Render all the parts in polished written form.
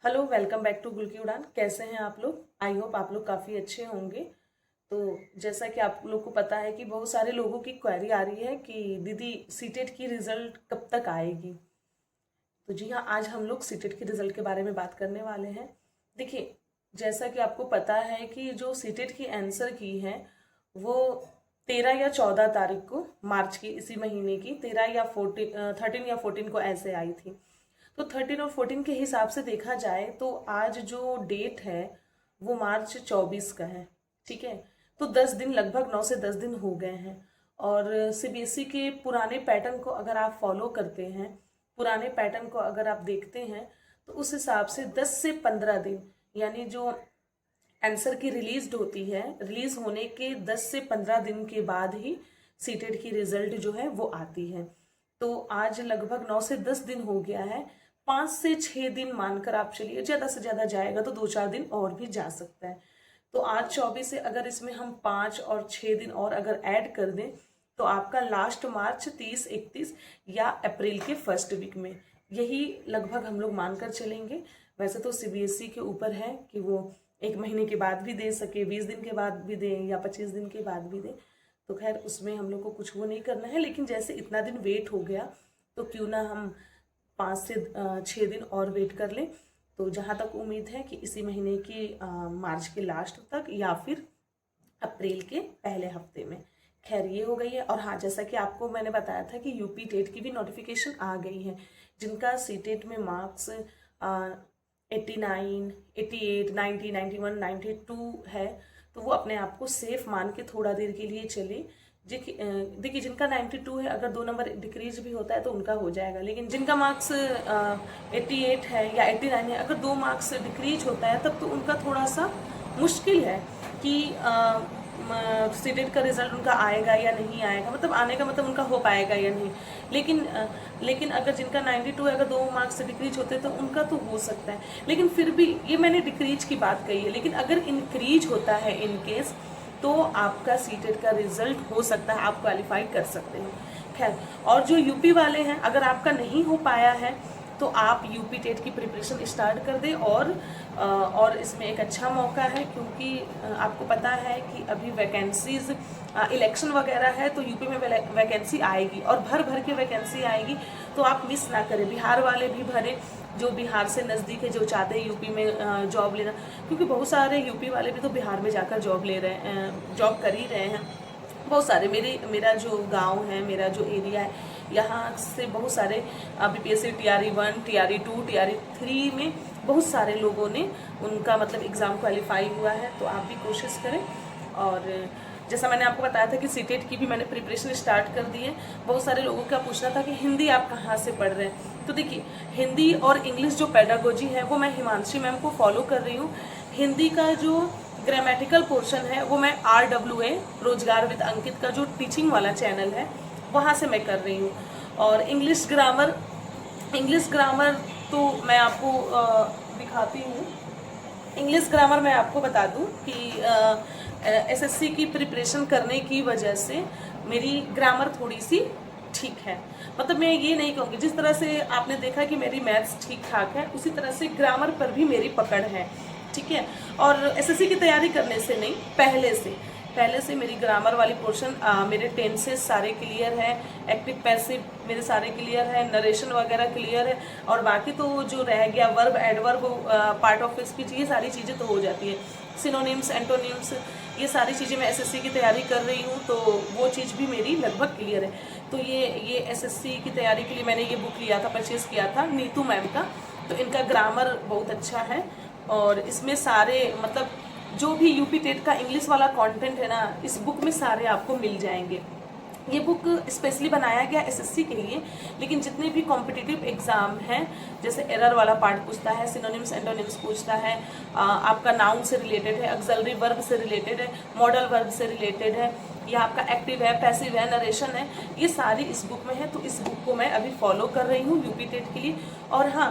Hello, welcome back to गुल की उड़ान। कैसे हैं आप लोग? आई होप आप लोग काफ़ी अच्छे होंगे। तो जैसा कि आप लोग को पता है कि बहुत सारे लोगों की क्वेरी आ रही है कि दीदी सीटेट की रिजल्ट कब तक आएगी। तो जी हाँ, आज हम लोग सीटेट के रिजल्ट के बारे में बात करने वाले हैं। देखिए, जैसा कि आपको पता है कि जो सीटेट की आंसर की है वो 13 या 14 तारीख को, मार्च की इसी महीने की 13 या 14 को ऐसे आई थी। तो 13 और 14 के हिसाब से देखा जाए तो आज जो डेट है वो मार्च 24 का है। ठीक है, तो 10 दिन, लगभग 9 से 10 दिन हो गए हैं। और सीबीएसई के पुराने पैटर्न को अगर आप फॉलो करते हैं, पुराने पैटर्न को अगर आप देखते हैं, तो उस हिसाब से 10 से 15 दिन, यानी जो आंसर की रिलीज होती है, रिलीज होने के 10 से 15 दिन के बाद ही सीटेट की रिजल्ट जो है वो आती है। तो आज लगभग 9 से 10 दिन हो गया है। 5 से 6 दिन मानकर आप चलिए, ज्यादा से ज्यादा जाएगा तो 2-4 दिन और भी जा सकता है। तो आज 24 है, अगर इसमें हम 5 और 6 दिन और अगर ऐड कर दें तो आपका लास्ट मार्च 30-31 या अप्रैल के फर्स्ट वीक में, यही लगभग हम लोग मानकर चलेंगे। वैसे तो सीबीएसई के ऊपर है कि वो 1 महीने के बाद भी दे सके, 20 दिन के बाद भी दे या 25 दिन के बाद भी दे। तो खैर उसमें हम लोग को कुछ वो नहीं करना है, लेकिन जैसे इतना दिन वेट हो गया तो क्यों ना हम 5 से 6 दिन और वेट कर लें। तो जहाँ तक उम्मीद है कि इसी महीने की मार्च के लास्ट तक या फिर अप्रैल के पहले हफ्ते में। खैर ये हो गई है। और हाँ, जैसा कि आपको मैंने बताया था कि यूपी टेट की भी नोटिफिकेशन आ गई है। जिनका सी टेट में मार्क्स 89, 88, 90, 91, 92 है, तो वो अपने आप को सेफ मान के थोड़ा देर के लिए चले। देखिए, जिनका 92 है, अगर 2 नंबर डिक्रीज भी होता है तो उनका हो जाएगा। लेकिन जिनका मार्क्स 88 है या 89 है, अगर 2 मार्क्स डिक्रीज होता है तब तो उनका थोड़ा सा मुश्किल है कि सीटेट का रिजल्ट उनका आएगा या नहीं आएगा, मतलब आने का मतलब उनका हो पाएगा या नहीं। लेकिन अगर जिनका 92 है, अगर 2 मार्क्स से डिक्रीज होते हैं तो उनका तो हो सकता है। लेकिन फिर भी ये मैंने डिक्रीज की बात कही है, लेकिन अगर इंक्रीज होता है इन केस, तो आपका सीटेट का रिजल्ट हो सकता है, आप क्वालिफाई कर सकते हो। खैर, और जो यूपी वाले हैं, अगर आपका नहीं हो पाया है तो आप यूपी टेट की प्रिपरेशन स्टार्ट कर दें। और इसमें एक अच्छा मौका है, क्योंकि आपको पता है कि अभी वैकेंसीज, इलेक्शन वगैरह है, तो यूपी में वैकेंसी आएगी और भर भर के वैकेंसी आएगी। तो आप मिस ना करें, बिहार वाले भी भरें, जो बिहार से नज़दीक है, जो चाहते हैं यूपी में जॉब लेना, क्योंकि बहुत सारे यूपी वाले भी तो बिहार में जाकर जॉब ले रहे हैं, जॉब कर ही रहे हैं। बहुत सारे, मेरा जो गांव है, मेरा जो एरिया है, यहाँ से बहुत सारे बीपीएससी TRE 1, TRE 2, TRE 3 में बहुत सारे लोगों ने उनका मतलब एग्ज़ाम क्वालिफाई हुआ है। तो आप भी कोशिश करें। और जैसा मैंने आपको बताया था कि सीटेट की भी मैंने प्रिपरेशन स्टार्ट कर दी है। बहुत सारे लोगों का पूछना था कि हिंदी आप कहाँ से पढ़ रहे हैं। तो देखिए, हिंदी और इंग्लिश जो पेडागोजी है वो मैं हिमांशी मैम को फॉलो कर रही हूँ। हिंदी का जो ग्रामेटिकल पोर्शन है वो मैं RWA, रोजगार विद अंकित का जो टीचिंग वाला चैनल है, वहाँ से मैं कर रही हूँ। और इंग्लिश ग्रामर तो मैं आपको दिखाती हूँ। इंग्लिश ग्रामर मैं आपको बता दूं कि एसएससी की प्रिपरेशन करने की वजह से मेरी ग्रामर थोड़ी सी ठीक है। मतलब मैं ये नहीं कहूँगी, जिस तरह से आपने देखा कि मेरी मैथ्स ठीक ठाक है, उसी तरह से ग्रामर पर भी मेरी पकड़ है। ठीक है, और एसएससी की तैयारी करने से नहीं, पहले से मेरी ग्रामर वाली पोर्शन, मेरे टेंसेस सारे क्लियर है, एक्टिव पैसिव मेरे सारे क्लियर है, नरेशन वगैरह क्लियर है। और बाकी तो जो रह गया verb, adverb, part of speech, ये सारी चीज़ें तो हो जाती है। सिनोनिम्स, एंटोनिम्स, ये सारी चीज़ें मैं एसएससी की तैयारी कर रही हूँ, तो वो चीज़ भी मेरी लगभग क्लियर है। तो ये एसएससी की तैयारी के लिए मैंने ये बुक लिया था, परचेज किया था नीतू मैम का। तो इनका ग्रामर बहुत अच्छा है, और इसमें सारे मतलब जो भी यूपी टेट का इंग्लिश वाला कंटेंट है ना, इस बुक में सारे आपको मिल जाएंगे। ये बुक स्पेशली बनाया गया एसएससी के लिए, लेकिन जितने भी कॉम्पिटिटिव एग्जाम हैं, जैसे एरर वाला पार्ट पूछता है, सिनोनिम्स एंटोनिम्स पूछता है, आपका नाउन से रिलेटेड है, ऑक्सिलरी वर्ब से रिलेटेड है, मॉडल वर्ब से रिलेटेड है, या आपका एक्टिव है, पैसिव है, नरेशन है, ये सारी इस बुक में है। तो इस बुक को मैं अभी फॉलो कर रही हूँ यूपी टेट के लिए। और हाँ,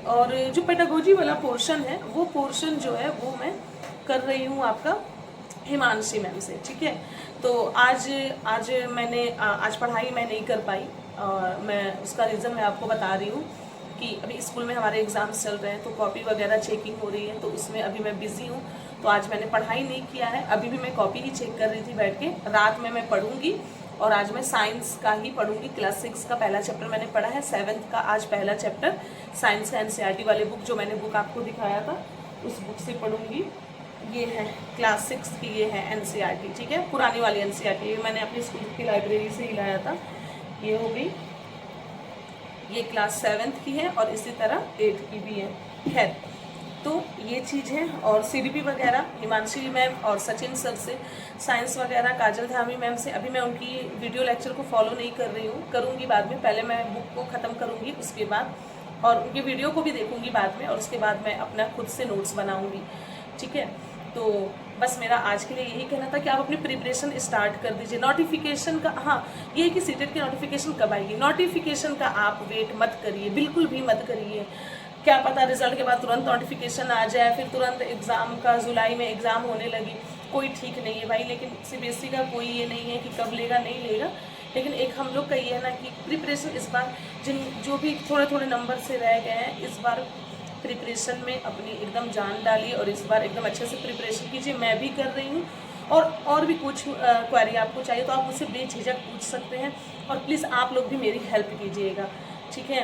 और जो पेडागोजी वाला पोर्शन है, वो पोर्शन जो है वो मैं कर रही हूँ आपका हिमांशी मैम से। ठीक है, तो आज मैंने आज पढ़ाई मैं नहीं कर पाई, और मैं उसका रीज़न मैं आपको बता रही हूँ कि अभी स्कूल में हमारे एग्ज़ाम्स चल रहे हैं, तो कॉपी वगैरह चेकिंग हो रही है, तो उसमें अभी मैं बिज़ी हूँ। तो आज मैंने पढ़ाई नहीं किया है, अभी भी मैं कॉपी ही चेक कर रही थी बैठ के। रात में मैं पढ़ूंगी और आज मैं साइंस का ही पढ़ूंगी। क्लास 6 का पहला चैप्टर मैंने पढ़ा है, 7th का आज पहला चैप्टर साइंस का एनसीईआरटी वाले बुक, जो मैंने बुक आपको दिखाया था उस बुक से पढ़ूंगी। ये है क्लास 6 की, ये है एनसीईआरटी, ठीक है, पुरानी वाली एनसीईआरटी, ये मैंने अपनी स्कूल की लाइब्रेरी से ही लाया था। ये हो गई, ये क्लास 7th की है और इसी तरह 8th की भी है। खैर, तो ये चीज़ है। और सीडीपी वगैरह हिमांशी मैम और सचिन सर से, साइंस वगैरह काजल धामी मैम से अभी मैं उनकी वीडियो लेक्चर को फॉलो नहीं कर रही हूँ, करूँगी बाद में। पहले मैं बुक को ख़त्म करूँगी, उसके बाद और उनकी वीडियो को भी देखूँगी बाद में, और उसके बाद मैं अपना खुद से नोट्स बनाऊँगी, ठीक है। तो बस मेरा आज के लिए यही कहना था कि आप अपनी प्रिपरेशन स्टार्ट कर दीजिए। नोटिफिकेशन का, हाँ, ये कि सीटेट की नोटिफिकेशन कब आएगी, नोटिफिकेशन का आप वेट मत करिए, बिल्कुल भी मत करिए। क्या पता रिजल्ट के बाद तुरंत नोटिफिकेशन आ जाए, फिर तुरंत एग्ज़ाम का, जुलाई में एग्ज़ाम होने लगी, कोई ठीक नहीं है भाई। लेकिन सीबीएसई का कोई ये नहीं है कि कब लेगा नहीं लेगा, लेकिन एक हम लोग का ये है ना कि प्रिपरेशन इस बार जो भी थोड़े थोड़े नंबर से रह गए हैं, इस बार प्रिपरेशन में अपनी एकदम जान डालिए और इस बार एकदम अच्छे से प्रिपरेशन कीजिए। मैं भी कर रही हूँ, और भी कुछ क्वेरी आपको चाहिए तो आप मुझसे बेझिझक पूछ सकते हैं, और प्लीज़ आप लोग भी मेरी हेल्प कीजिएगा, ठीक है,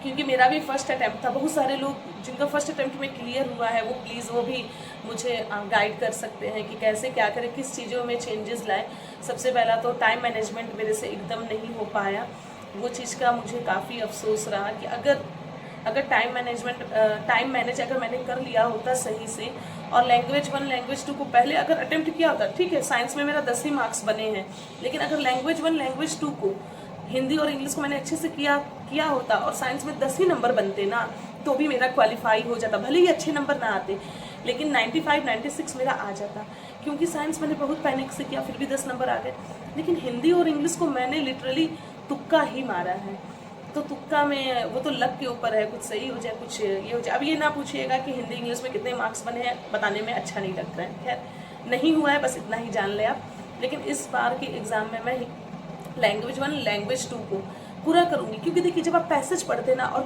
क्योंकि मेरा भी फर्स्ट अटैम्प्ट था। बहुत सारे लोग जिनका फर्स्ट अटैम्प्ट में क्लियर हुआ है, वो प्लीज़ वो भी मुझे गाइड कर सकते हैं कि कैसे क्या करें, किस चीज़ों में चेंजेस लाएं। सबसे पहला तो टाइम मैनेजमेंट मेरे से एकदम नहीं हो पाया, वो चीज़ का मुझे काफ़ी अफसोस रहा कि अगर टाइम मैनेज अगर मैंने कर लिया होता सही से, और लैंग्वेज 1 लैंग्वेज 2 को पहले अगर अटेम्प्ट किया होता, ठीक है, साइंस में मेरा 10 ही मार्क्स बने हैं, लेकिन अगर लैंग्वेज 1 लैंग्वेज 2 को, हिंदी और इंग्लिश को मैंने अच्छे से किया होता और साइंस में 10 ही नंबर बनते ना, तो भी मेरा क्वालिफाई हो जाता। भले ही अच्छे नंबर ना आते, लेकिन 95 96 मेरा आ जाता, क्योंकि साइंस मैंने बहुत पैनिक से किया, फिर भी 10 नंबर आ गए। लेकिन हिंदी और इंग्लिश को मैंने लिटरली तुक्का ही मारा है, तो तुक्का में वो तो लक के ऊपर है, कुछ सही हो जाए कुछ ये हो जाए। अब ये ना पूछिएगा कि हिंदी इंग्लिश में कितने मार्क्स बने हैं, बताने में अच्छा नहीं लगता है। खैर, नहीं हुआ है, बस इतना ही जान ले आप। लेकिन इस बार के एग्ज़ाम में मैं लैंग्वेज 1 लैंग्वेज 2 को पूरा करूँगी, क्योंकि देखिए जब आप पैसेज पढ़ते ना, और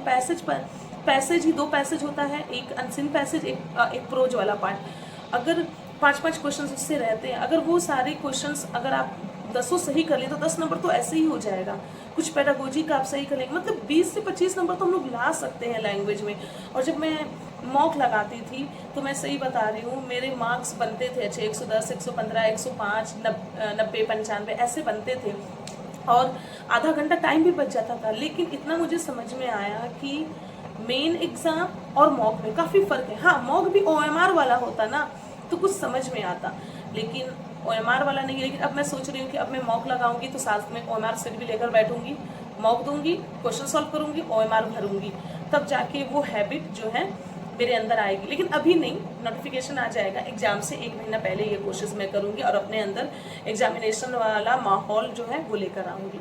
पैसेज ही 2 पैसेज होता है, एक अनसीन पैसेज, एक प्रोज वाला पार्ट, अगर 5-5 क्वेश्चन उससे रहते हैं, अगर वो सारे क्वेश्चंस अगर आप 10 सही कर लिए तो 10 नंबर तो ऐसे ही हो जाएगा। कुछ पेडागोजी का आप सही कर लेंगे, मतलब 20 से 25 नंबर तो हम लोग ला सकते हैं लैंग्वेज में। और जब मैं मॉक लगाती थी तो मैं सही बता रही हूँ, मेरे मार्क्स बनते थे अच्छे, 110, 115, 105, 90, 95 ऐसे बनते थे, और आधा घंटा टाइम भी बच जाता था। लेकिन इतना मुझे समझ में आया कि मेन एग्ज़ाम और मॉक में काफ़ी फ़र्क है। हाँ, मॉक भी OMR वाला होता ना तो कुछ समझ में आता, लेकिन OMR वाला नहीं। लेकिन अब मैं सोच रही हूँ कि अब मैं मॉक लगाऊंगी तो साथ में OMR सेट भी लेकर बैठूंगी, मॉक दूंगी, क्वेश्चन सॉल्व करूंगी, OMR भरूंगी, तब जाके वो हैबिट जो है मेरे अंदर आएगी। लेकिन अभी नहीं, नोटिफिकेशन आ जाएगा एग्जाम से 1 महीना पहले ये कोशिश मैं करूँगी और अपने अंदर एग्जामिनेशन वाला माहौल जो है वो लेकर आऊँगी।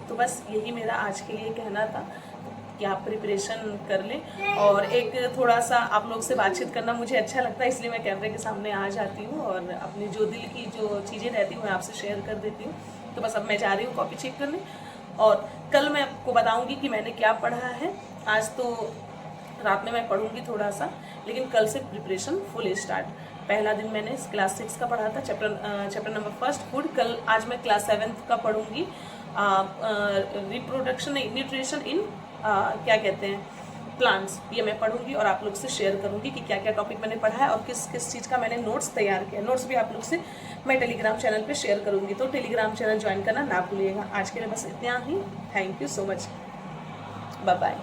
तो बस यही मेरा आज के लिए कहना था कि आप प्रिपरेशन कर लें। और एक थोड़ा सा आप लोग से बातचीत करना मुझे अच्छा लगता है, इसलिए मैं कैमरे के सामने आ जाती हूँ और अपनी जो दिल की जो चीज़ें रहती हैं मैं आपसे शेयर कर देती हूँ। तो बस अब मैं जा रही हूँ कॉपी चेक करने, और कल मैं आपको बताऊँगी कि मैंने क्या पढ़ा है। आज तो रात में मैं पढ़ूंगी थोड़ा सा, लेकिन कल से प्रिपरेशन फुल स्टार्ट। पहला दिन मैंने क्लास 6 का पढ़ा था, चैप्टर नंबर 1 फूड। आज मैं क्लास 7 का पढ़ूंगी, रिप्रोडक्शन न्यूट्रिशन इन क्या कहते हैं प्लांट्स, ये मैं पढ़ूंगी और आप लोग से शेयर करूंगी कि क्या क्या टॉपिक मैंने पढ़ा है और किस किस चीज़ का मैंने नोट्स तैयार किया। नोट्स भी आप लोग से मैं टेलीग्राम चैनल पे शेयर करूंगी, तो टेलीग्राम चैनल ज्वाइन करना ना भूलिएगा। आज के लिए बस इतना ही। Thank you so much, bye bye.